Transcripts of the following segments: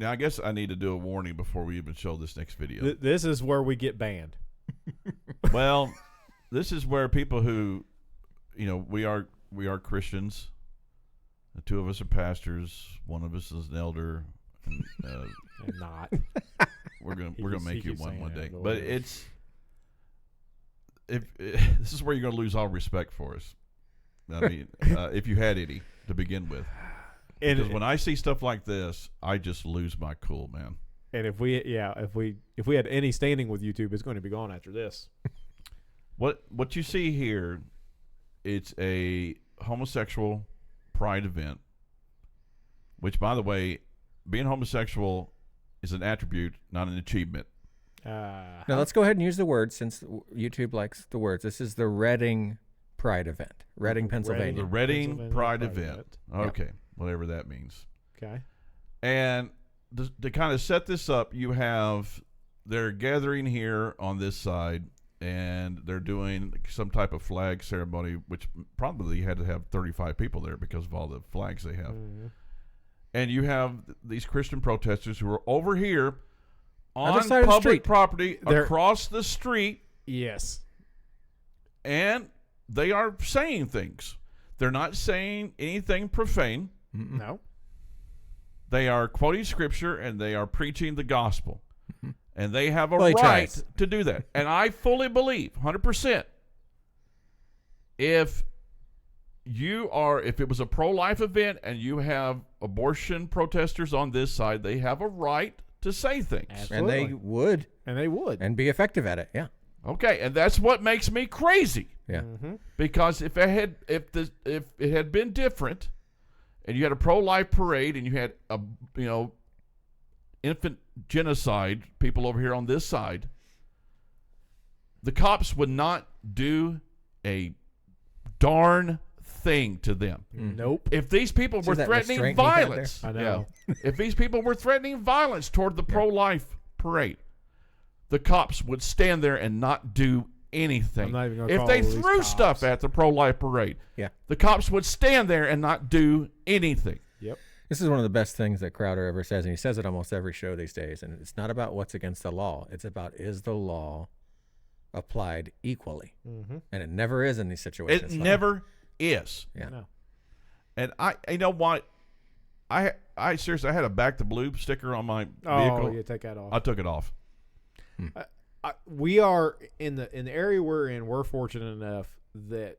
Now, I guess I need to do a warning before we even show this next video. This is where we get banned. Well, this is where people who, we are Christians. The two of us are pastors. One of us is an elder. And, Not. We're gonna make you one day. But it's this is where you're gonna lose all respect for us. I mean, if you had any to begin with. Because when I see stuff like this, I just lose my cool, man. And if we had any standing with YouTube, it's going to be gone after this. What you see here, it's a homosexual pride event, which, by the way, being homosexual is an attribute, not an achievement. Now let's go ahead and use the word, since YouTube likes the words. This is the Reading Pride event, Reading, Pennsylvania. The Reading Pride event. Okay, whatever that means. Okay. And to kind of set this up, they're gathering here on this side, and they're doing some type of flag ceremony, which probably had to have 35 people there because of all the flags they have. Mm-hmm. And you have these Christian protesters who are over here on public property across the street. Yes. And they are saying things. They're not saying anything profane. Mm-mm. No. They are quoting scripture and they are preaching the gospel. Mm-hmm. And they have a right to do that. And I fully believe, 100%, if it was a pro-life event and you have abortion protesters on this side, they have a right to say things. Absolutely. And they would. And be effective at it, yeah. Okay, and that's what makes me crazy. Yeah. Mm-hmm. Because if it had been different, and you had a pro-life parade, and you had infant genocide people over here on this side, the cops would not do a darn thing to them. Nope. If these people were threatening violence, I know. If these people were threatening violence toward the pro-life parade, the cops would stand there and not do anything. I'm not even gonna if call they these threw cops. stuff at the pro-life parade, the cops would stand there and not do anything. Yep. This is one of the best things that Crowder ever says, and he says it almost every show these days. And it's not about what's against the law. It's about, is the law applied equally? Mm-hmm. And it never is in these situations. It never is. Yeah. No. And you know what? I seriously, I had a Back to Blue sticker on my vehicle. Oh, you take that off. I took it off. We are in the area we're in. We're fortunate enough that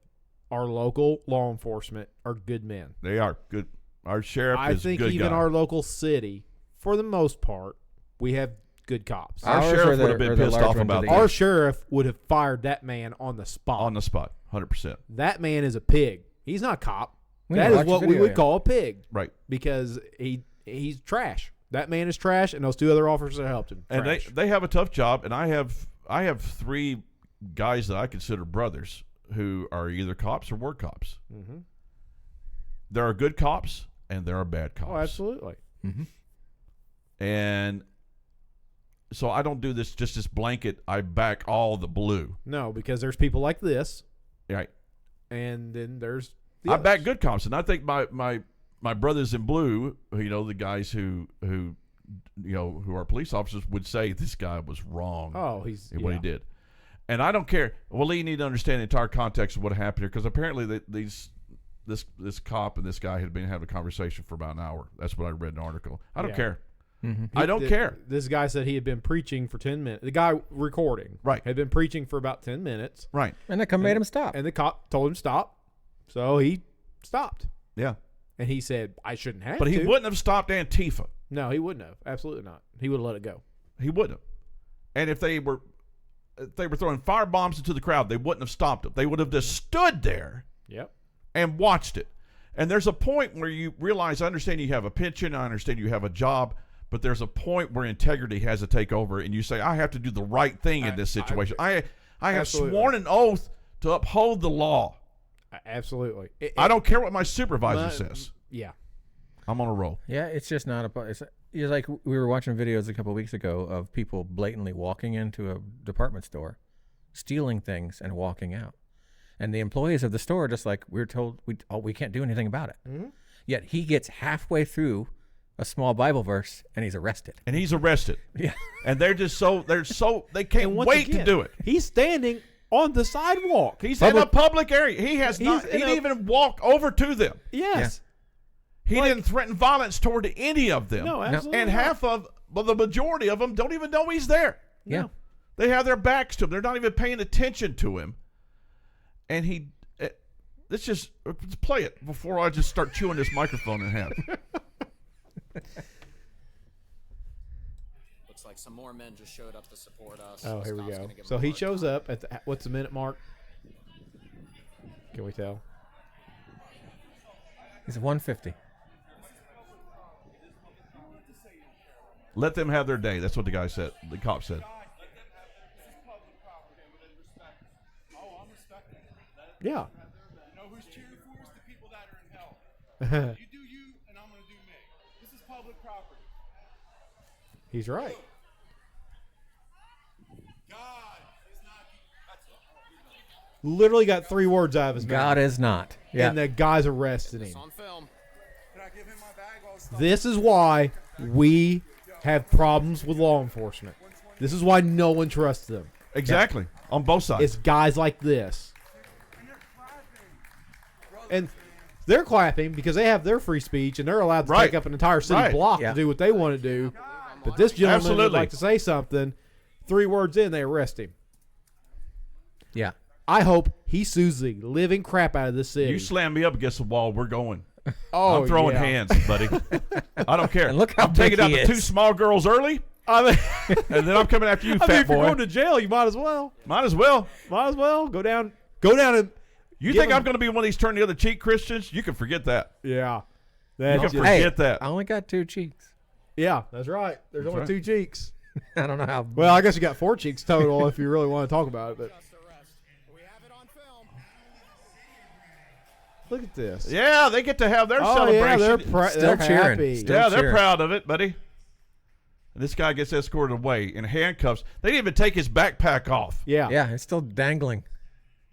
our local law enforcement are good men. They are good. Our sheriff is a good guy. I think even our local city, for the most part, we have good cops. Our sheriff would have been pissed off about that. Our sheriff would have fired that man on the spot. On the spot, 100%. That man is a pig. He's not a cop. We that is what we would call a pig. Right. Because he's trash. That man is trash, and those two other officers that helped him. And trash. they have a tough job, and I have 3 guys that I consider brothers who are either cops or were cops. Mm-hmm. There are good cops, and there are bad cops. Oh, absolutely. Mm-hmm. And so I don't do this just this blanket, I back all the blue. No, because there's people like this. Right. And then there's I back good cops, and I think my brothers in blue, the guys who are police officers, would say this guy was wrong. Oh, what he did, and I don't care. Well, you need to understand the entire context of what happened here, because apparently this cop and this guy had been having a conversation for about an hour. That's what I read in an article. I don't care. Mm-hmm. I don't care. This guy said he had been preaching for 10 minutes. The guy recording had been preaching for about 10 minutes. Right. And the cop made him stop. And the cop told him stop. So he stopped. Yeah. And he said, I shouldn't have But to. he wouldn't have stopped Antifa. No, he wouldn't have. Absolutely not. He would have let it go. He wouldn't have. And if they were throwing fire bombs into the crowd, they wouldn't have stopped them. They would have just stood there and watched it. And there's a point where you realize, I understand you have a pension, I understand you have a job, but there's a point where integrity has to take over, and you say, I have to do the right thing in this situation. I have sworn an oath to uphold the law. Absolutely. I don't care what my supervisor says. Yeah. I'm on a roll. Yeah, it's just not it's like we were watching videos a couple of weeks ago of people blatantly walking into a department store, stealing things, and walking out. And the employees of the store, just like we're told, we can't do anything about it. Mm-hmm. Yet he gets halfway through a small Bible verse, and he's arrested. Yeah. And they're they can't wait to do it. He's standing on the sidewalk. He's in a public area. He didn't even walk over to them. Yes. He didn't threaten violence toward any of them. No, absolutely. And the majority of them don't even know he's there. Yeah. They have their backs to him. They're not even paying attention to him. And let's play it before I just start chewing this microphone in half. Looks like some more men just showed up to support us. Oh, here we go. So he shows up at what's the minute mark? Can we tell? He's 150. Let them have their day. That's what the guy said. The cop said. Yeah. You know who's cheering for us? The people that are in hell. You do you, and I'm going to do me. This is public property. He's right. God is not. Literally got 3 words out of his mouth. God is not. Yeah. And the guy's arresting him. It's on film. Can I give him my bag while it's This is why we have problems with law enforcement. This is why no one trusts them. Exactly. On both sides. It's guys like this. And they're clapping because they have their free speech and they're allowed to take up an entire city block to do what they want to do. But this gentleman would like to say something. 3 words in, they arrest him. Yeah. I hope he sues the living crap out of this city. You slam me up against the wall, we're going. Oh, I'm throwing hands, buddy. I don't care. And look how I'm taking big out he the is. 2 small girls early, I mean, and then I'm coming after you, if fat you're boy. going to jail, you might as well. Might as well. Might as well go down and You give think him- I'm going to be one of these turn the other cheek Christians? You can forget that. yeah. You That's can just- forget that. I only got 2 cheeks. yeah, that's right. There's only right. 2 cheeks. I don't know how. Well, I guess you got 4 cheeks total if you really want to talk about it. But We have it on film. look at this. Yeah, they get to have their Oh celebration. yeah, Still they're cheering. happy. Still Yeah, they're cheering. proud of it, buddy. And this guy gets escorted away in handcuffs. They didn't even take his backpack off. Yeah. Yeah, it's still dangling.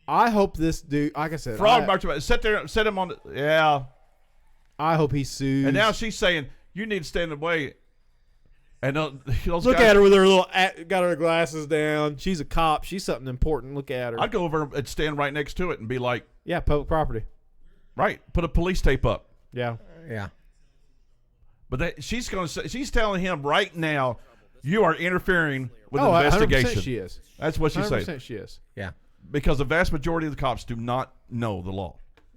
I hope this dude, like I said, Frog march about. Sit there, set him on. Yeah. I hope he sues. And now she's saying, "You need to stand away." And those look guys, at her with her got her glasses down. She's a cop. She's something important. Look at her. I'd go over and stand right next to it and be like, Yeah, public property. "Right, put a police tape up." Yeah. Yeah. But she's going to say, she's telling him right now, "You are interfering with Oh, the 100% investigation." she is. That's what she's 100% saying. she is. Yeah. Because the vast majority of the cops do not know the law.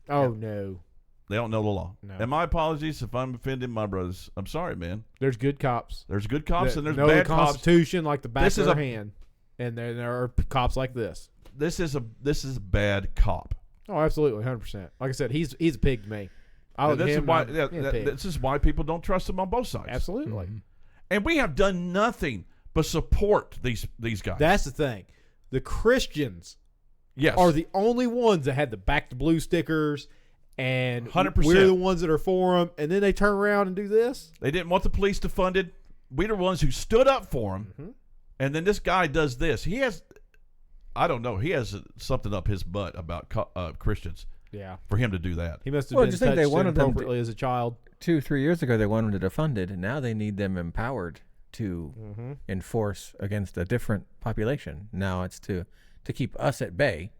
Oh, no. They don't know the law. No. And my apologies if I'm offending my brothers. I'm sorry, man. There's good cops. There's good cops and there's know bad the cops. Constitution like the back This of is their a- hand. And then there are cops like this. This is a bad cop. Oh, absolutely, 100%. Like I said, he's a pig to me. I And look at this is him, why I'm, "Yeah, pig." this is why people don't trust him on both sides. Absolutely. And we have done nothing but support these guys. That's the thing. The Christians yes. are the only ones that had the back to blue stickers, and 100%. we're the ones that are for them. And then they turn around and do this. They didn't want the police defunded. We the ones who stood up for him. Mm-hmm. And then this guy does this. He has, I don't know, he has something up his butt about Christians Yeah, for him to do that. he must have Well, been just think touched they wanted them to- inappropriately as a child. 2-3 years ago, they wanted to defund it, and now they need them empowered to enforce against a different population. Now it's to keep us at bay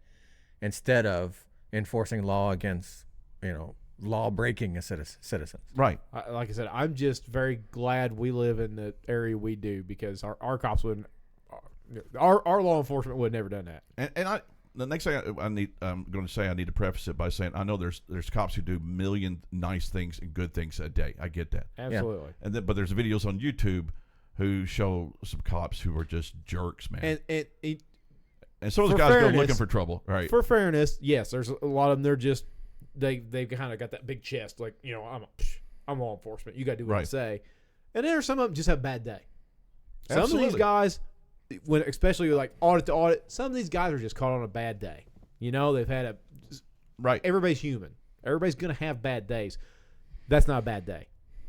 instead of enforcing law against, law breaking citizens. Right. Like I said, I'm just very glad we live in the area we do because our cops wouldn't, our law enforcement would have never done that. And the next thing I'm going to say, I need to preface it by saying I know there's cops who do million nice things and good things a day. I get that. Absolutely. And then, but there's videos on YouTube who show some cops who are just jerks, man. And some of those for guys go fairness- looking for trouble. Right. For fairness, yes, there's a lot of them. They're just they've kind of got that big chest, like I'm law enforcement. You got to do what I Right. say. And then there's some of them just have a bad day. Some of Absolutely. these guys, when especially like audit to audit, some of these guys are just caught on a bad day. They've had Right. everybody's human. Everybody's gonna have bad days. That's not a bad day.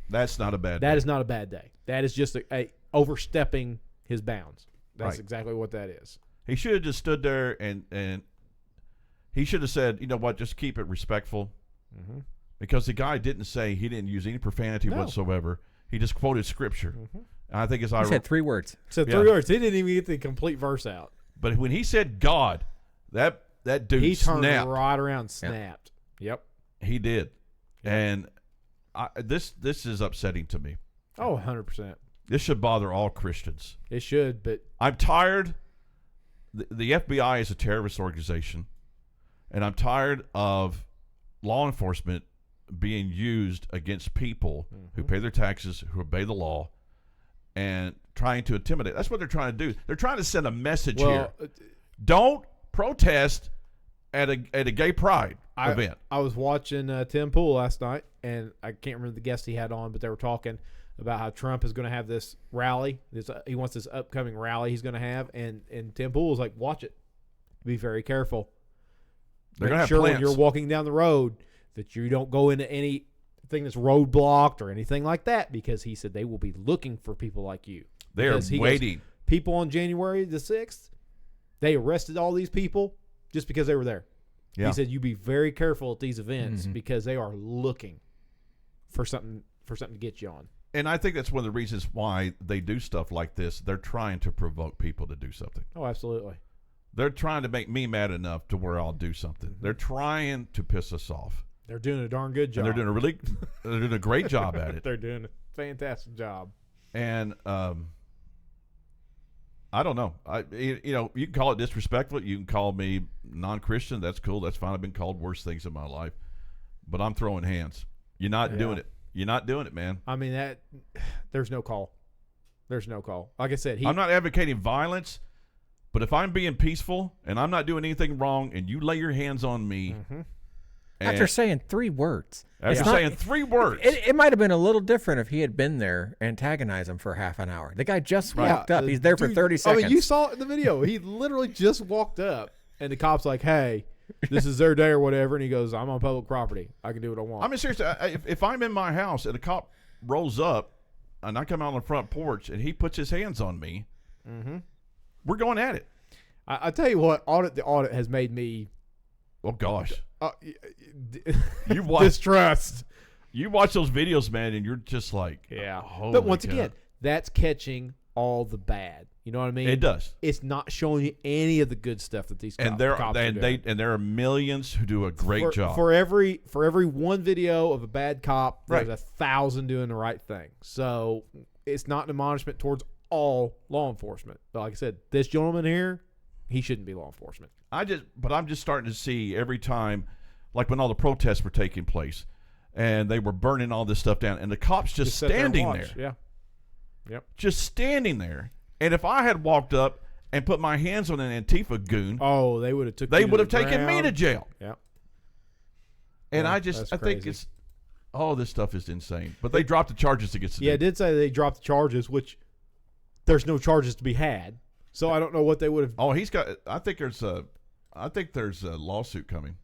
That's not a bad That day. is not a bad day. That is just a overstepping his bounds. That's Right. exactly what that is. He should have just stood there and he should have said, you know what, just keep it respectful. Because the guy didn't say, he didn't use any profanity No. whatsoever. He just quoted Scripture. And I think it's He said 3 words. Said 3 words. He didn't even get the complete verse out. But when he said God, that dude he turned snapped. right around and snapped. Yep. He did. And this is upsetting to me. Oh, 100%. This should bother all Christians. It should, but I'm tired. The FBI is a terrorist organization, and I'm tired of law enforcement being used against people who pay their taxes, who obey the law, and trying to intimidate. That's what they're trying to do. They're trying to send a message here. Don't protest at a gay pride event. I was watching Tim Pool last night, and I can't remember the guest he had on, but they were talking about how Trump is going to have this rally. He wants this upcoming rally he's going to have, and Tim Pool was like, watch it. Be very careful. They're going to have sure plans. When you're walking down the road that you don't go into anything that's roadblocked or anything like that, because he said they will be looking for people like you. They are waiting. People on January the 6th, they arrested all these people just because they were there. Yeah. He said you be very careful at these events because they are looking for something to get you on. And I think that's one of the reasons why they do stuff like this. They're trying to provoke people to do something. Oh, absolutely. They're trying to make me mad enough to where I'll do something. They're trying to piss us off. They're doing a darn good job. And they're doing a great job at it. They're doing a fantastic job. And I don't know. You can call it disrespectful. You can call me non-Christian. That's cool. That's fine. I've been called worse things in my life. But I'm throwing hands. You're not doing it. You're not doing it, man. I mean, there's no call. There's no call. Like I said, I'm not advocating violence, but if I'm being peaceful and I'm not doing anything wrong and you lay your hands on me. After saying 3 words. After saying 3 words. It might have been a little different if he had been there, antagonized him for half an hour. The guy just walked up. He's there for 30 seconds. I mean, you saw it in the video. He literally just walked up, and the cop's like, hey, this is their day or whatever, and he goes, I'm on public property. I can do what I want. I mean, seriously, if I'm in my house and a cop rolls up and I come out on the front porch and he puts his hands on me, we're going at it. I tell you what, the audit has made me... Oh, gosh. You distrust. You watch those videos, man, and you're just like... Yeah. But once again, that's catching all the bad. You know what I mean? It does. It's not showing you any of the good stuff that these cops are doing. And there are millions who do a great job. For every one video of a bad cop, there's 1,000 doing the right thing. So it's not an admonishment towards all law enforcement. But like I said, this gentleman here, he shouldn't be law enforcement. But I'm just starting to see every time, like when all the protests were taking place, and they were burning all this stuff down, and the cops just standing there. Yeah. Yep. Just standing there. And if I had walked up and put my hands on an Antifa goon, they would have taken me to jail. Yep. And I think it's this stuff is insane. But they dropped the charges against the dude. It did say they dropped the charges, which there's no charges to be had. So I don't know what they would have. Oh, he's got. I think there's a lawsuit coming.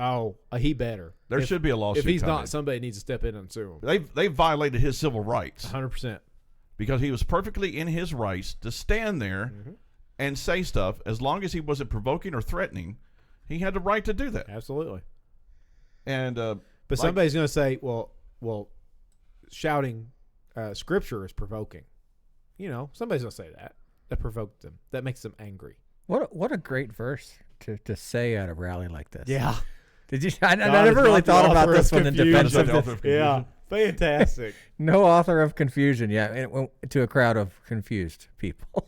Oh, he better. There should be a lawsuit. If he's coming. not, somebody needs to step in and sue him. They violated his civil rights. 100%. Because he was perfectly in his rights to stand there and say stuff. As long as he wasn't provoking or threatening, he had the right to do that. Absolutely. And but somebody's going to say, well, shouting scripture is provoking. You know, somebody's going to say that. That provoked them. That makes them angry. What a great verse to say at a rally like this. Yeah. Did you? I never really thought about this one in defense of this. Yeah. Fantastic. No author of confusion. Yeah, to a crowd of confused people.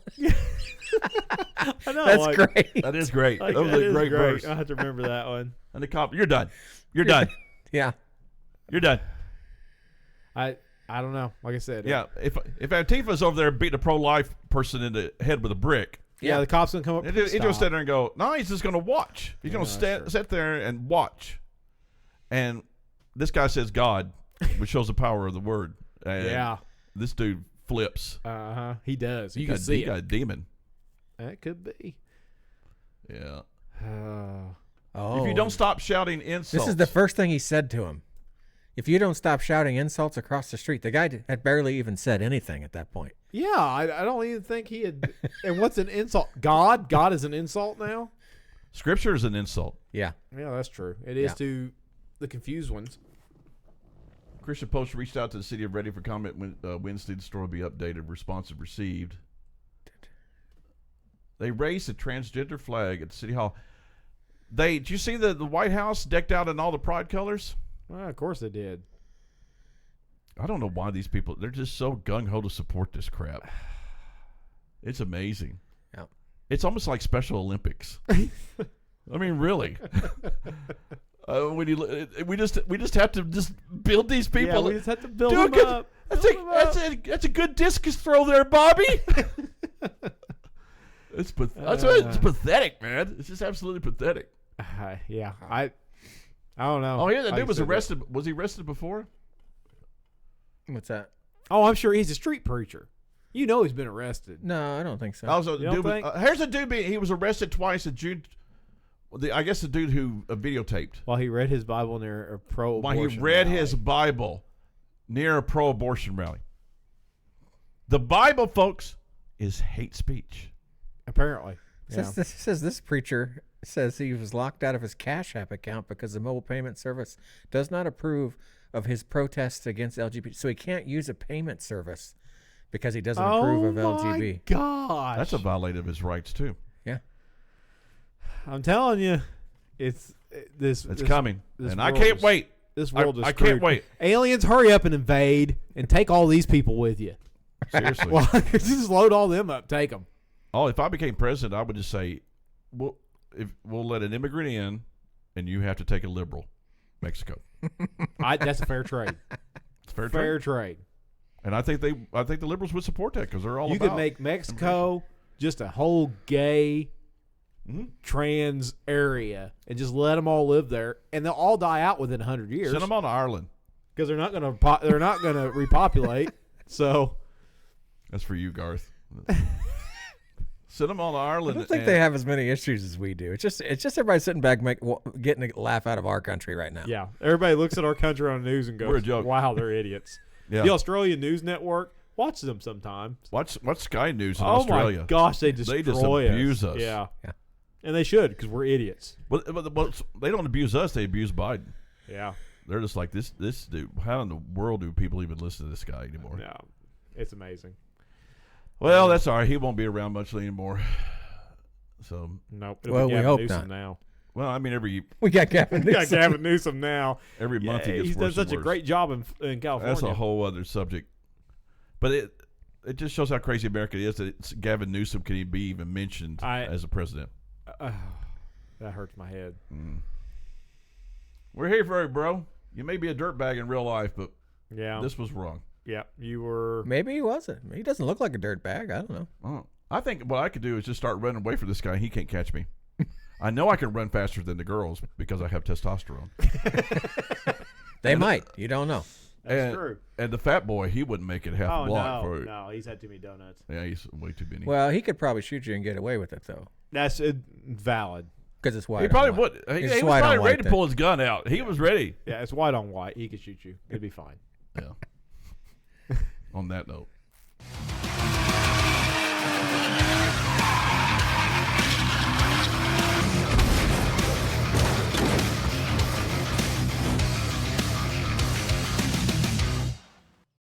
I know. That's great. That is great. That was a great verse. I have to remember that one. And the cop, you're done. You're done. Yeah. You're done. I don't know. Like I said. Yeah. If Antifa's over there beating a pro-life person in the head with a brick. Yeah, the cop's going to come up. He's going to sit there and go, no, he's just going to watch. He's going to sit there and watch. And this guy says God, which shows the power of the word. And this dude flips. He does. You can see it. He got a demon. That could be. Yeah. If you don't stop shouting insults. This is the first thing he said to him. If you don't stop shouting insults across the street, the guy had barely even said anything at that point. Yeah, I don't even think he had. And what's an insult? God? God is an insult now? Scripture is an insult. Yeah. Yeah, that's true. It is to the confused ones. Christian Post reached out to the city of Reading for comment Wednesday. The store will be updated. Responses received. They raised a transgender flag at the city hall. Did you see the White House decked out in all the pride colors? Well, of course they did. I don't know why they're just so gung-ho to support this crap. It's amazing. Yeah. It's almost like Special Olympics. I mean, really. We just have to just build these people. Yeah, we just have to build them up. That's a good discus throw there, Bobby. It's pathetic, man. It's just absolutely pathetic. Yeah, I don't know. Oh, yeah, that dude was arrested. Was he arrested before? What's that? Oh, I'm sure he's a street preacher. You know he's been arrested. No, I don't think so. Also, You don't think? Here's a dude. He was arrested twice. I guess the dude who videotaped. While he read his Bible near a pro-abortion While he read rally. his Bible near a pro-abortion rally. The Bible, folks, is hate speech. Apparently. Yeah. Says this preacher says he was locked out of his Cash App account because the mobile payment service does not approve of his protests against LGBT. So he can't use a payment service because he doesn't approve of LGBT. Gosh. That's a violation of his rights, too. Yeah. I'm telling you, It's coming. this And I world can't is- wait. This world is I can't screwed. wait. Aliens, hurry up and invade and take all these people with you. Seriously. Well, just load all them up. Take them. Oh, if I became president, I would just say, we'll let an immigrant in, and you have to take a liberal, Mexico. That's a fair trade. It's fair Fair trade. trade. And I think the liberals would support that because they're all You about. could make Mexico just a whole gay trans area and just let them all live there, and they'll all die out within 100 years Send them on to Ireland. because they're not going to repopulate. So That's for you, Garth. Send them on to I Ireland. don't think they have as many issues as we do. It's just everybody sitting back getting a laugh out of our country right now. yeah, everybody looks at our country on the news and goes, We're a joke. "Wow, they're idiots." Yeah. The Australian News Network, watch them sometimes. Watch Sky News in Oh Australia. my gosh, they destroy just abuse us. Yeah. Yeah. And they should, because we're idiots. But they don't abuse us. They abuse Biden. Yeah. They're just like this dude. How in the world do people even listen to this guy anymore? No, it's amazing. Well, that's all right. He won't be around much anymore. So, Nope. Well, be we Gavin hope Newsom not. now. well, I mean, every We got Gavin We got Newsom. Gavin Newsom now. month he gets He's done worse such and a worse. great job in California. That's a whole other subject. But it just shows how crazy America is that Gavin Newsom can be even mentioned as a president. That hurts my head. We're here for you, bro. You may be a dirtbag in real life, but Yeah. this was wrong. Yeah. You were. Maybe he wasn't. He doesn't look like a dirtbag. I don't know. Oh, I think what I could do is just start running away from this guy. He can't catch me. I know I can run faster than the girls because I have testosterone. They might. You don't know. That's true. And the fat boy, he wouldn't make it half Oh, a block. no. He's had too many donuts. Yeah, he's way too many. Well, he could probably shoot you and get away with it though, That's valid. because it's white. he on probably white. would. He It's was white on probably white ready to then. pull his gun out. He was ready. Yeah, it's white on white. He could shoot you. It'd be fine. Yeah. On that note.